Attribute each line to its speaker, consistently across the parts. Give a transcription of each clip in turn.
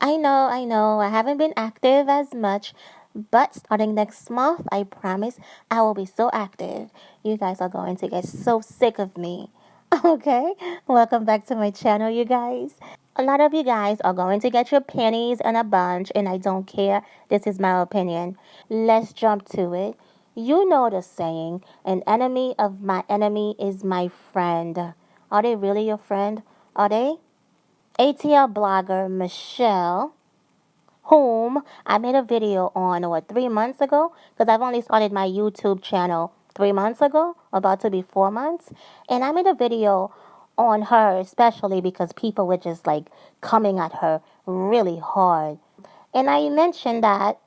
Speaker 1: I know, I haven't been active as much, but starting next month, I promise I will be so active. You guys are going to get so sick of me. Okay, welcome back to my channel, you guys. A lot of you guys are going to get your panties in a bunch, and I don't care. This is my opinion. Let's jump to it. You know the saying, an enemy of my enemy is my friend. Are they really your friend? Are they? ATL blogger Michelle, whom I made a video on, 3 months ago? Because I've only started my YouTube channel 3 months ago, about to be 4 months. And I made a video on her, especially because people were just like coming at her really hard. And I mentioned that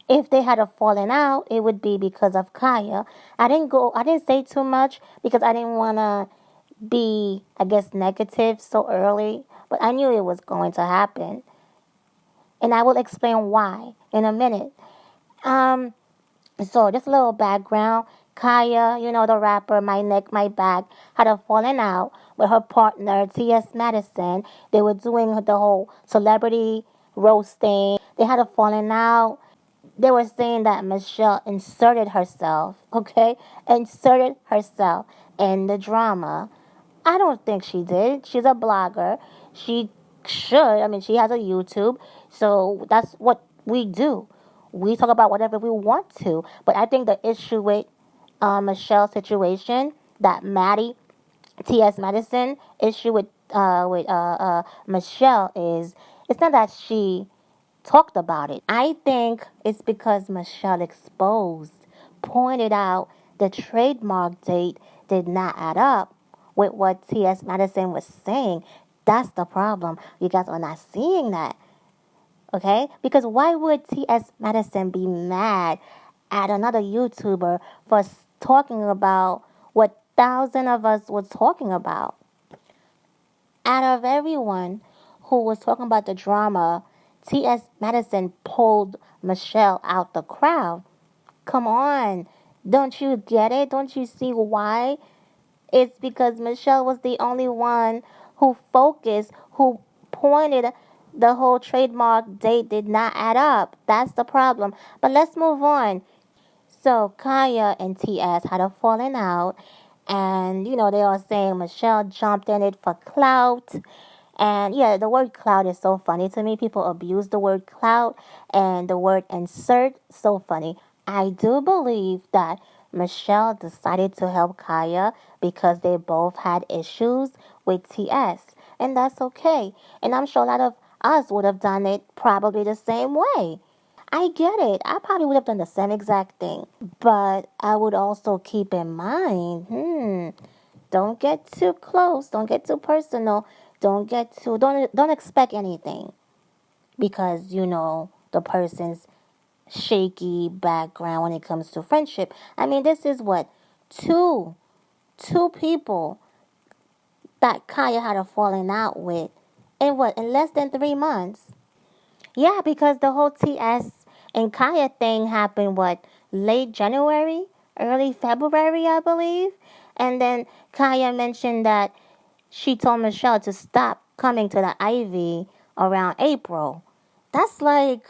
Speaker 1: if they had a fallen out, it would be because of Kaia. I didn't say too much because I didn't want to be, I guess, negative so early, but I knew it was going to happen. And I will explain why in a minute. Um, so just a little background. Kaia, you know the rapper, My Neck, My Back, had a falling out with her partner T.S. Madison. They were doing the whole celebrity roasting. They had a falling out. They were saying that Michelle inserted herself, okay? Inserted herself in the drama. I don't think she did. She's a blogger. She should. I mean, she has a YouTube. So that's what we do. We talk about whatever we want to. But I think the issue with Michelle's situation, that Maddie, T.S. Madison issue with Michelle is, it's not that she talked about it. I think it's because Michelle exposed, pointed out the trademark date did not add up with what T.S. Madison was saying. That's the problem. You guys are not seeing that. Okay? Because why would T.S. Madison be mad at another YouTuber for talking about what thousands of us was talking about? Out of everyone who was talking about the drama, T.S. Madison pulled Michelle out the crowd. Come on. Don't you get it? Don't you see why? It's because Michelle was the only one who focused, who pointed the whole trademark date did not add up. That's the problem. But let's move on. So Kaia and TS had a falling out, and they are saying Michelle jumped in it for clout. And yeah, the word clout is so funny to me. People abuse the word clout and the word insert. So funny. I do believe that Michelle decided to help Kaia because they both had issues with TS. And that's okay. And I'm sure a lot of us would have done it probably the same way. I get it. I probably would have done the same exact thing. But I would also keep in mind, don't get too close, don't get too personal, don't expect anything because the person's shaky background when it comes to friendship. I mean, this is what two people that Kaya had a falling out with in less than 3 months. Yeah, because the whole TS and Kaya thing happened late January, early February, I believe. And then Kaya mentioned that she told Michelle to stop coming to the Ivy around April. That's like,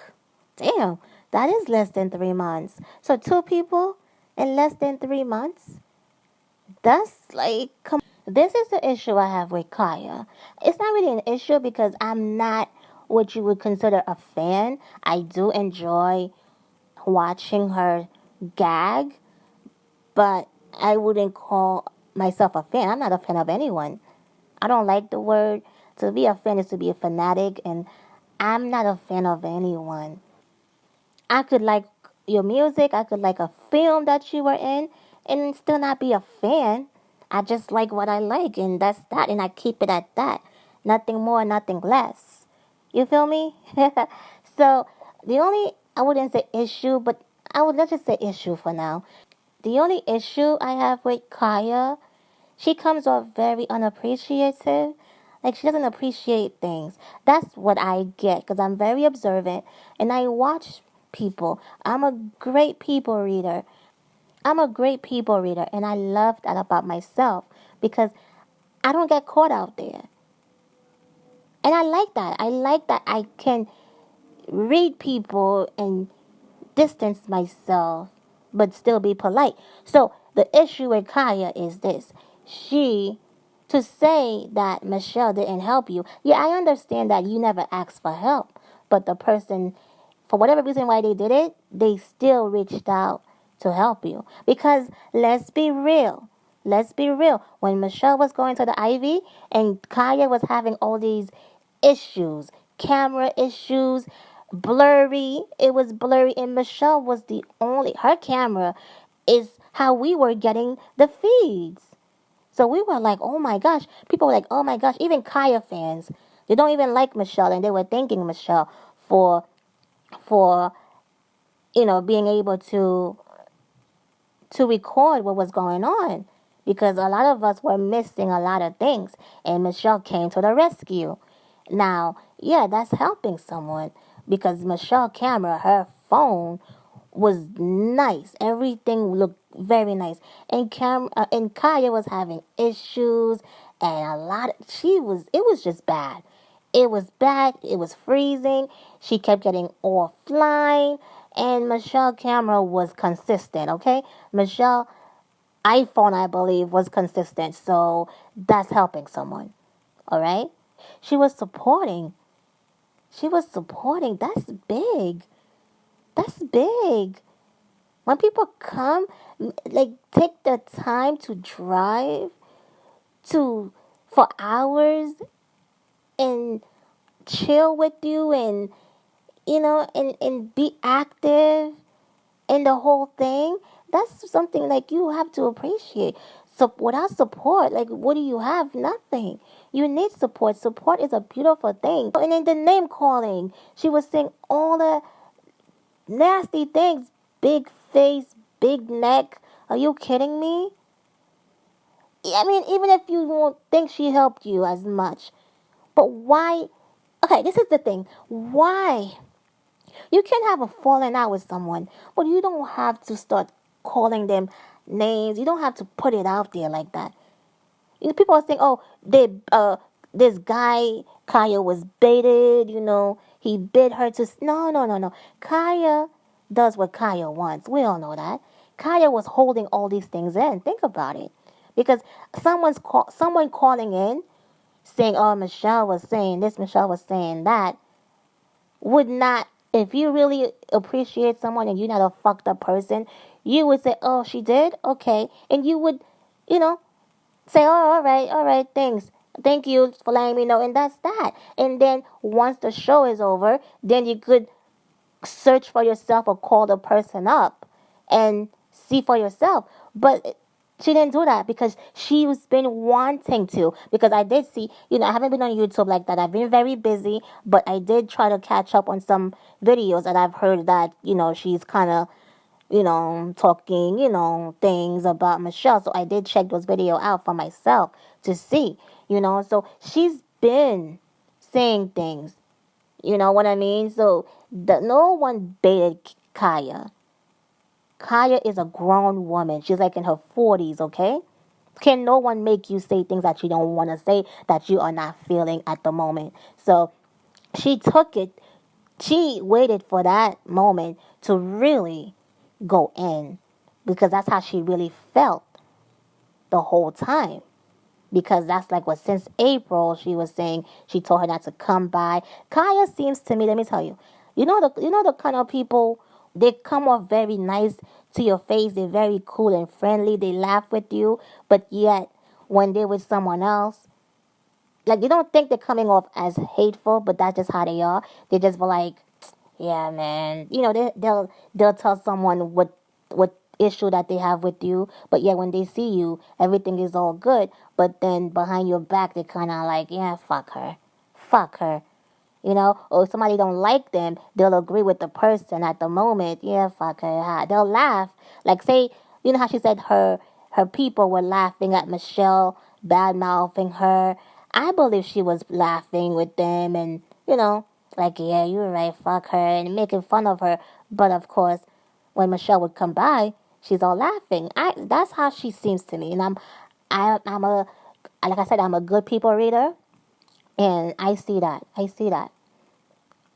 Speaker 1: damn, that is less than 3 months. So two people in less than 3 months? That's like, come. This is the issue I have with Kaya. It's not really an issue because I'm not what you would consider a fan. I do enjoy watching her gag, but I wouldn't call myself a fan. I'm not a fan of anyone. I don't like the word. To be a fan is to be a fanatic, and I'm not a fan of anyone. I could like your music, I could like a film that you were in, and still not be a fan. I just like what I like, and that's that, and I keep it at that. Nothing more, nothing less. You feel me? So, the only, I wouldn't say issue, but let's just say issue for now. The only issue I have with Kaya, she comes off very unappreciative. Like she doesn't appreciate things. That's what I get because I'm very observant and I watch people. I'm a great people reader. I'm a great people reader and I love that about myself because I don't get caught out there. And I like that. I like that I can read people and distance myself, but still be polite. So the issue with Kaia is this. She, to say that Michelle didn't help you, yeah, I understand that you never asked for help, but the person, for whatever reason why they did it, they still reached out to help you. Because let's be real. Let's be real. When Michelle was going to the Ivy and Kaia was having all these issues, camera issues, blurry. It was blurry, and Michelle was the only. Her camera is how we were getting the feeds. So we were like, oh my gosh. People were like, oh my gosh. Even Kaia fans, they don't even like Michelle, and they were thanking Michelle for for being able to record what was going on, because a lot of us were missing a lot of things, and Michelle came to the rescue. Now, yeah, that's helping someone, because Michelle camera, her phone was nice. Everything looked very nice. And Kaya was having issues, and it was just bad. It was bad. It was freezing. She kept getting offline, and Michelle camera was consistent, okay? Michelle iPhone, I believe, was consistent. So that's helping someone, all right? She was supporting. She was supporting. That's big. That's big. When people come, like, take the time to drive to for hours and chill with you, and and be active in the whole thing, that's something like you have to appreciate. So without support, like, what do you have? Nothing. You need support. Support is a beautiful thing. And then the name calling, she was saying all the nasty things. Big face, big neck. Are you kidding me? I mean, even if you won't think she helped you as much, but why? Okay, this is the thing. Why? You can have a falling out with someone, but you don't have to start calling them names. You don't have to put it out there like that. People are saying, "Oh, this guy Kaya was baited. He bid her to." No, no, no, no. Kaya does what Kaya wants. We all know that. Kaya was holding all these things in. Think about it, because someone calling in saying, "Oh, Michelle was saying this, Michelle was saying that," would not, if you really appreciate someone and you're not a fucked up person, you would say, "Oh, she did? Okay." And you would, you know, say, "Oh, all right, thanks. Thank you for letting me know." And that's that. And then once the show is over, then you could search for yourself or call the person up and see for yourself. But she didn't do that because she's been wanting to. Because I did see, I haven't been on YouTube like that. I've been very busy, but I did try to catch up on some videos that I've heard that, she's kind of, talking, things about Michelle. So I did check those videos out for myself to see, So she's been saying things, you know what I mean? So no one baited Kaya. Kaya is a grown woman. She's like in her 40s, okay? Can no one make you say things that you don't want to say, that you are not feeling at the moment? So she took it. She waited for that moment to really go in, because that's how she really felt the whole time. Because that's like what, since April, she was saying she told her not to come by. Kaya seems to me, let me tell you, you know the kind of people, they come off very nice to your face. They're very cool and friendly. They laugh with you, but yet when they're with someone else, like, you don't think they're coming off as hateful, but that's just how they are. They just be like, yeah, man. They'll tell someone what issue that they have with you, but yeah, when they see you, everything is all good. But then behind your back, they kind of like, yeah, fuck her. Or if somebody don't like them, they'll agree with the person at the moment. Yeah, fuck her. They'll laugh. Like, say, you know how she said her people were laughing at Michelle, bad mouthing her. I believe she was laughing with them, and like, yeah, you're right, fuck her, and making fun of her. But of course, when Michelle would come by, she's all laughing. That's how she seems to me, and I'm a, like I said, I'm a good people reader. And I see that.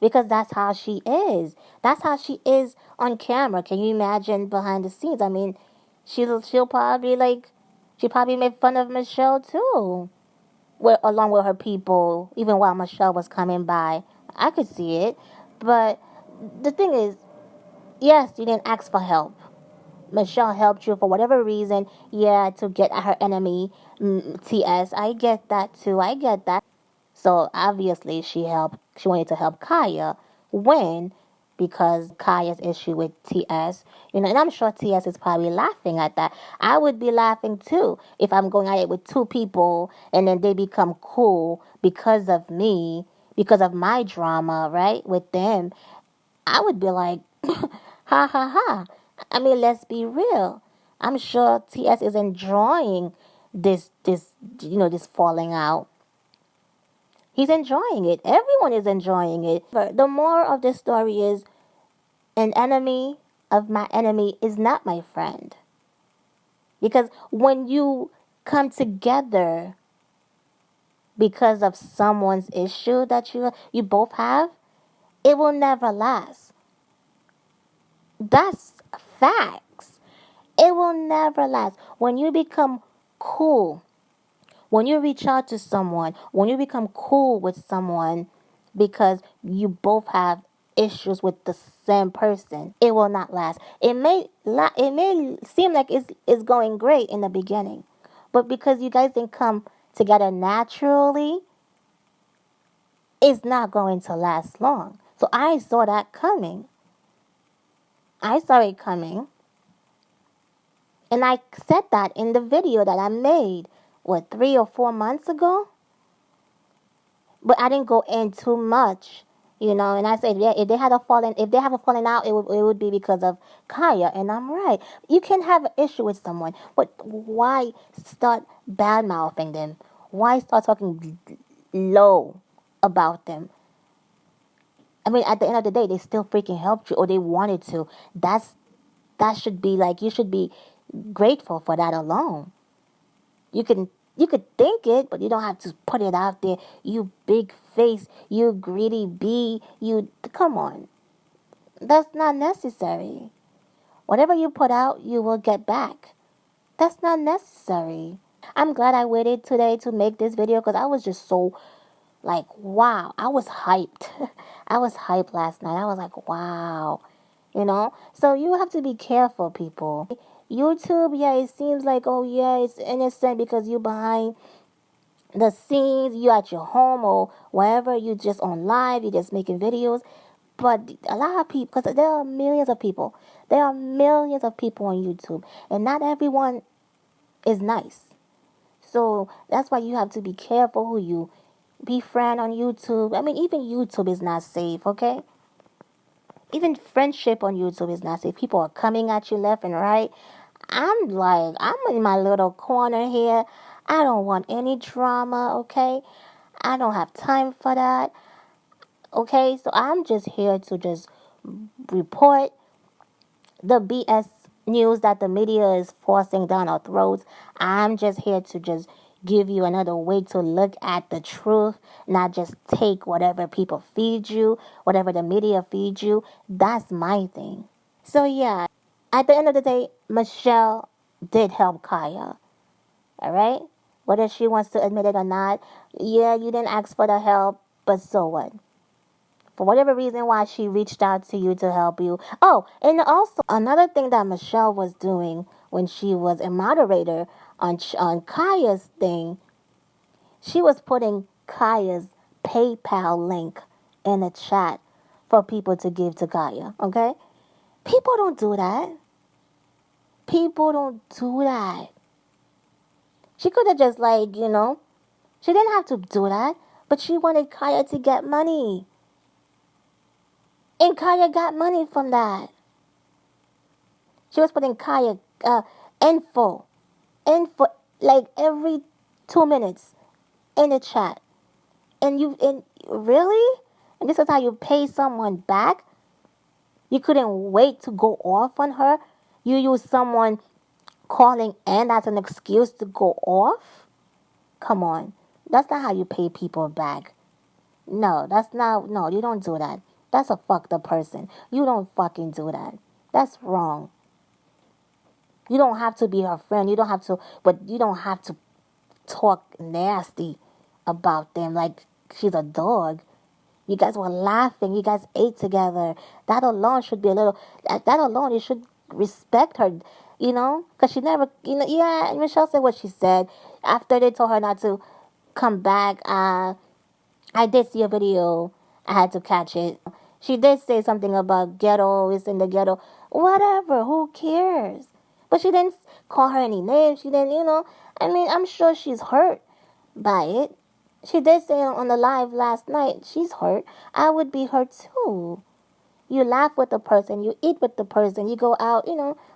Speaker 1: because that's how she is. That's how she is on camera. Can you imagine behind the scenes? I mean, she'll probably she probably made fun of Michelle too, along with her people, even while Michelle was coming by. I could see it, but the thing is, yes, you didn't ask for help. Michelle helped you for whatever reason, yeah, to get at her enemy, TS. I get that too. I get that. So obviously she helped. She wanted to help Kaia win because Kaia's issue with TS. And I'm sure TS is probably laughing at that. I would be laughing too if I'm going at it with two people and then they become cool because of me, because of my drama, right, with them. I would be like, ha ha ha. I mean, let's be real. I'm sure TS is enjoying this falling out. He's enjoying it. Everyone is enjoying it. But the moral of this story is an enemy of my enemy is not my friend. Because when you come together because of someone's issue that you both have, it will never last. That's facts. It will never last. When you become cool, when you reach out to someone, when you become cool with someone because you both have issues with the same person, it will not last. It may seem like it's going great in the beginning, but because you guys didn't come together naturally, it's not going to last long. So I saw that coming. I saw it coming. And I said that in the video that I made, 3 or 4 months ago? But I didn't go in too much, and I said, yeah, if they have a falling out, it would be because of Kaia, and I'm right. You can have an issue with someone, but why start bad mouthing them? Why start talking low about them? I mean, at the end of the day, they still freaking helped you, or they wanted to. That should be like, you should be grateful for that alone. You could think it, but you don't have to put it out there. You big face, you greedy bee, come on. That's not necessary. Whatever you put out, you will get back. That's not necessary. I'm glad I waited today to make this video because I was just so like, wow. I was hyped. I was hyped last night. I was like, wow. So you have to be careful, people. YouTube, yeah, it seems like, oh yeah, it's innocent because you behind the scenes, you at your home or wherever, you just on live, you just making videos. But a lot of people, because there are millions of people, on YouTube, and not everyone is nice. So that's why you have to be careful who you befriend on YouTube. I mean, even YouTube is not safe, okay? Even friendship on YouTube is not safe. People are coming at you left and right. I'm in my little corner here. I don't want any drama, okay? I don't have time for that, okay? So I'm just here to just report the BS news that the media is forcing down our throats. I'm just here to just give you another way to look at the truth, not just take whatever people feed you, whatever the media feeds you. That's my thing. So yeah, at the end of the day, Michelle did help Kaia. All right? Whether she wants to admit it or not, yeah, you didn't ask for the help, but so what? For whatever reason why she reached out to you to help you. Oh, and also another thing that Michelle was doing when she was a moderator on Kaia's thing, she was putting Kaia's PayPal link in the chat for people to give to Kaia, okay? People don't do that. People don't do that. She could have just she didn't have to do that, but she wanted Kaia to get money. And Kaia got money from that. She was putting Kaia info, like every 2 minutes in the chat. And really? And this is how you pay someone back? You couldn't wait to go off on her? You use someone calling in as an excuse to go off? Come on. That's not how you pay people back. No, you don't do that. That's a fucked up person. You don't fucking do that. That's wrong. You don't have to be her friend. You don't have to, but you don't have to talk nasty about them like she's a dog. You guys were laughing. You guys ate together. That alone should be a little. That alone, you should respect her. You know, because she never. You know, yeah. Michelle said what she said after they told her not to come back. I did see a video. I had to catch it. She did say something about ghetto is in the ghetto. Whatever. Who cares? But she didn't call her any names. She didn't. You know. I mean, I'm sure she's hurt by it. She did say on the live last night, she's hurt. I would be hurt too. You laugh with the person, you eat with the person, you go out,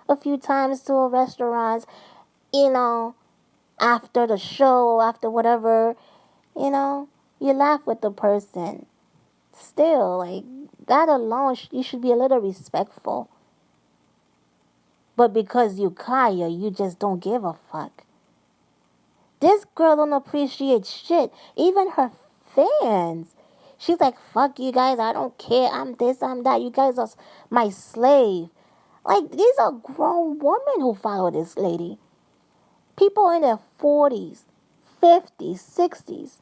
Speaker 1: a few times to a restaurant, you know, after the show, after whatever, you know, you laugh with the person. Still, like, that alone, you should be a little respectful. But because you Kaia, you just don't give a fuck. This girl don't appreciate shit. Even her fans. She's like, fuck you guys. I don't care. I'm this, I'm that. You guys are my slave. Like, these are grown women who follow this lady. People in their 40s, 50s, 60s.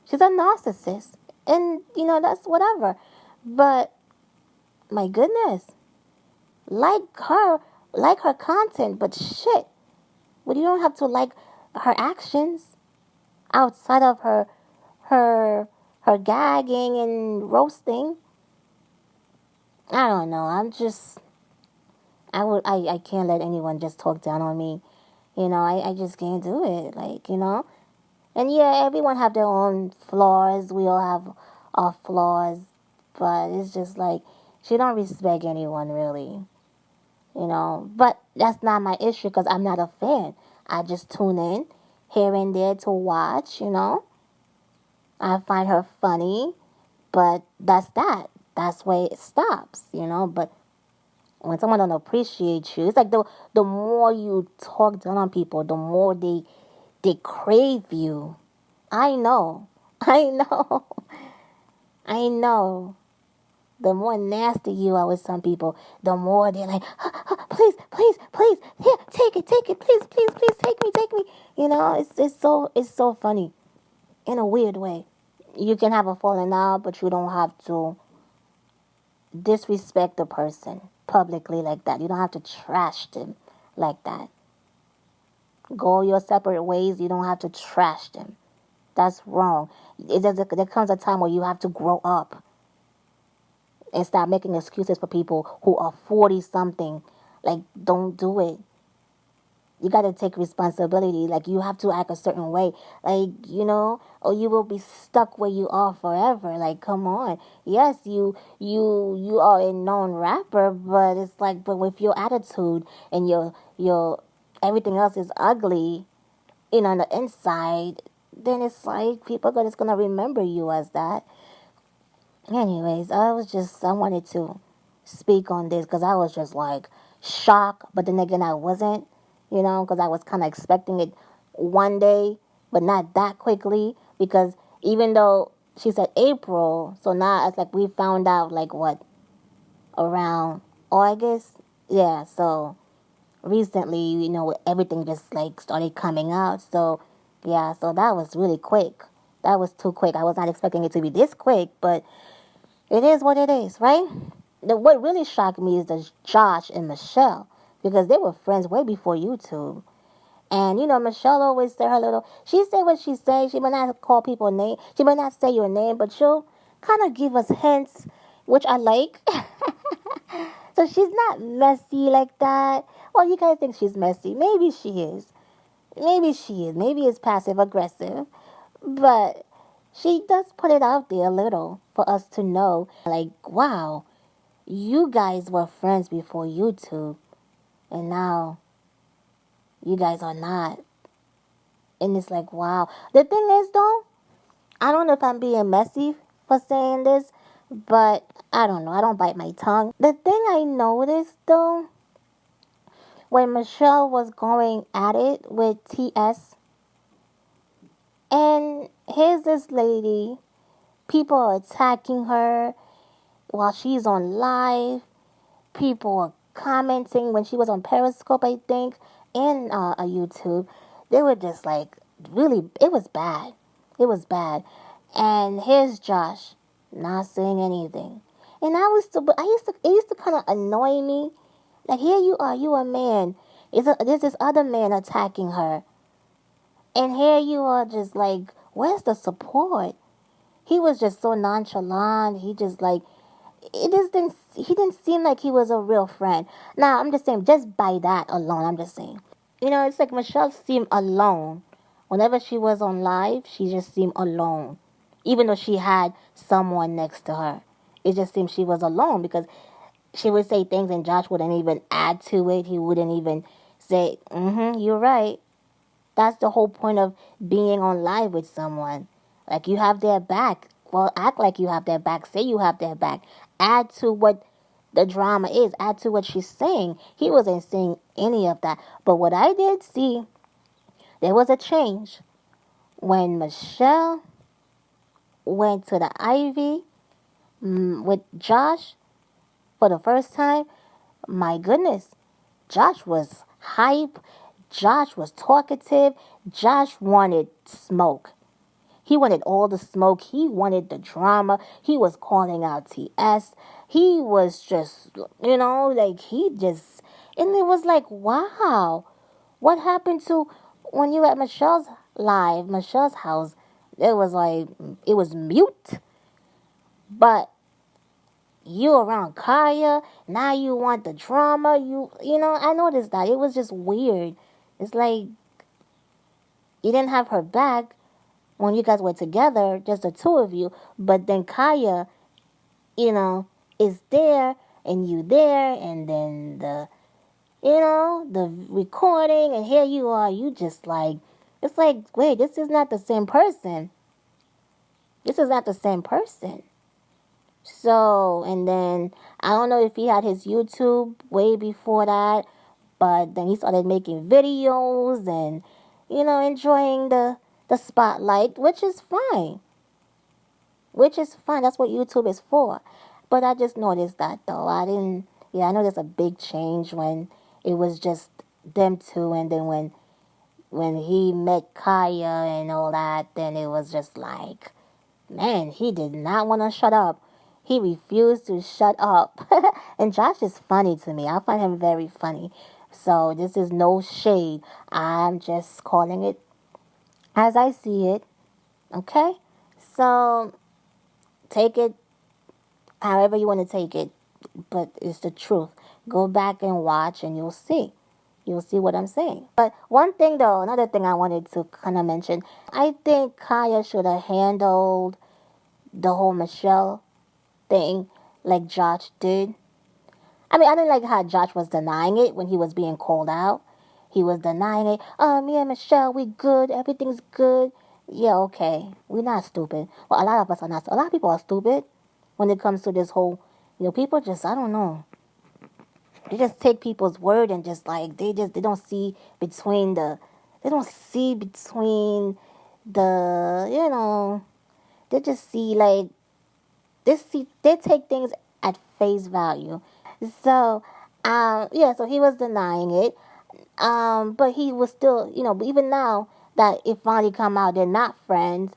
Speaker 1: She's a narcissist. And, that's whatever. But, my goodness. Like her content, but shit. But you don't have to like her actions outside of her gagging and roasting. I don't know. I can't let anyone just talk down on me. I just can't do it. And yeah, everyone have their own flaws. We all have our flaws, but it's just like she don't respect anyone really. But that's not my issue because I'm not a fan. I just tune in here and there to watch. I find her funny, but that's that. That's where it stops. But when someone don't appreciate you, it's like the more you talk down on people, the more they crave you. I know. I know. I know. The more nasty you are with some people, the more they're like, please, please, please, here, take it, please, please, please, take me. It's so funny, in a weird way. You can have a falling out, but you don't have to disrespect the person publicly like that. You don't have to trash them like that. Go your separate ways. You don't have to trash them. That's wrong. There comes a time where you have to grow up and stop making excuses for people who are 40-something. Like, don't do it. You got to take responsibility. Like, you have to act a certain way. Like, or you will be stuck where you are forever. Like, come on. Yes, you are a known rapper, but it's like, but with your attitude and your everything else is ugly, on the inside, then it's like people are just going to remember you as that. Anyways, I wanted to speak on this because I was just like shocked, but then again I wasn't, because I was kind of expecting it one day, but not that quickly, because even though she said April, so now it's like we found out like what, around August? Yeah, so recently, everything just like started coming out, so yeah, so that was really quick. That was too quick. I was not expecting it to be this quick, but it is what it is, right? What really shocked me is the Josh and Michelle, because they were friends way before YouTube. And, Michelle always say her little, she say what she say. She might not call people name. She might not say your name, but she'll kind of give us hints, which I like. So she's not messy like that. Well, you guys think she's messy. Maybe she is. Maybe she is. Maybe it's passive aggressive. But she does put it out there a little for us to know, like, wow, you guys were friends before YouTube, and now you guys are not. And it's like, wow. The thing is, though, I don't know if I'm being messy for saying this, but I don't know. I don't bite my tongue. The thing I noticed, though, when Michelle was going at it with TS, and here's this lady, People are attacking her while she's on live. People are commenting when she was on Periscope, I think, and YouTube. They were just like, really, it was bad. It was bad. And here's Josh, not saying anything. And it used to kind of annoy me. Like, here you are, you a man. There's this other man attacking her. And here you are just like, where's the support? He was just so nonchalant. He just like, he didn't seem like he was a real friend. Now, I'm just saying, just by that alone, I'm just saying. It's like Michelle seemed alone. Whenever she was on live, she just seemed alone. Even though she had someone next to her. It just seemed she was alone because she would say things and Josh wouldn't even add to it. He wouldn't even say, you're right. That's the whole point of being on live with someone. Like, you have their back. Well, act like you have their back. Say you have their back. Add to what the drama is. Add to what she's saying. He wasn't saying any of that. But what I did see, there was a change. When Michelle went to the Ivy with Josh for the first time, my goodness, Josh was hype. Josh was talkative. Josh wanted smoke. He wanted all the smoke. He wanted the drama. He was calling out TS. He was just, like he just, and it was like, wow, what happened to when you were at Michelle's house? It was like, it was mute. But you around Kaia, now you want the drama. I noticed that. It was just weird. It's like, you didn't have her back when you guys were together, just the two of you. But then Kaia, is there and you there, and then the recording, and here you are, you just like, it's like, wait, this is not the same person. This is not the same person. So, and then, I don't know if he had his YouTube way before that, but then he started making videos and, enjoying the spotlight, which is fine. Which is fine. That's what YouTube is for. But I just noticed that, though. I know there's a big change when it was just them two, and then when he met Kaia and all that, then it was just like, man, he did not want to shut up. He refused to shut up. And Josh is funny to me. I find him very funny. So this is no shade. I'm just calling it as I see it. Okay? So take it however you want to take it. But it's the truth. Go back and watch and you'll see. You'll see what I'm saying. But one thing though, another thing I wanted to kind of mention. I think Kaia should have handled the whole Michelle thing like Josh did. I mean, I didn't like how Josh was denying it when he was being called out. He was denying it. Oh, me and Michelle, we good. Everything's good. Yeah, okay. We're not stupid. Well, a lot of us are not. A lot of people are stupid when it comes to this whole, people just, I don't know. They just take people's word and just like, they don't see between the, they just see like, they take things at face value. So, so he was denying it. But he was still, but even now that it finally come out, they're not friends.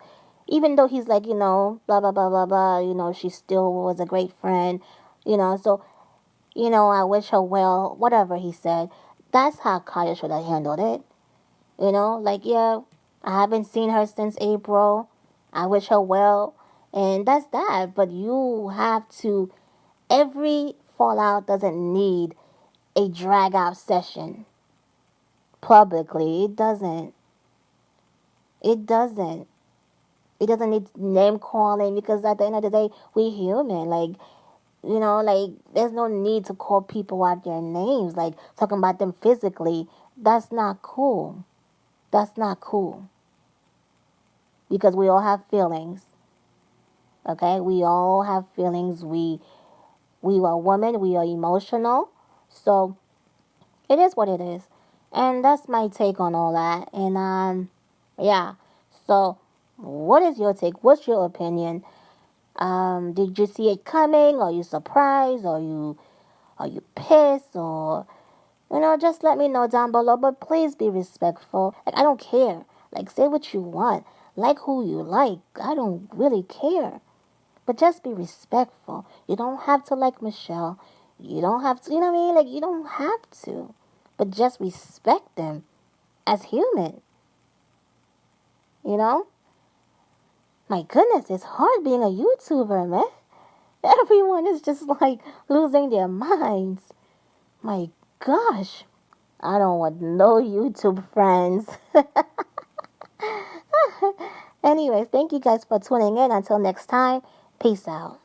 Speaker 1: Even though he's like, blah, blah, blah, blah, blah, she still was a great friend, so, I wish her well, whatever he said. That's how Kaia should have handled it. Like, yeah, I haven't seen her since April. I wish her well. And that's that. But you have to, every fallout doesn't need a drag out session publicly. It doesn't. It doesn't. It doesn't need name calling because at the end of the day, we human. Like, like there's no need to call people out their names, like talking about them physically. That's not cool. That's not cool. Because we all have feelings. Okay? We all have feelings. We are women. We are emotional. So it is what it is. And that's my take on all that. And yeah. So what is your take? What's your opinion? Did you see it coming? Are you surprised? Are you pissed? Or just let me know down below. But please be respectful. Like, I don't care. Like, say what you want. Like who you like. I don't really care. But just be respectful. You don't have to like Michelle. You don't have to, you know what I mean? Like, you don't have to. But just respect them as human. You know? My goodness, it's hard being a YouTuber, man. Everyone is just like losing their minds. My gosh. I don't want no YouTube friends. Anyways, thank you guys for tuning in. Until next time, peace out.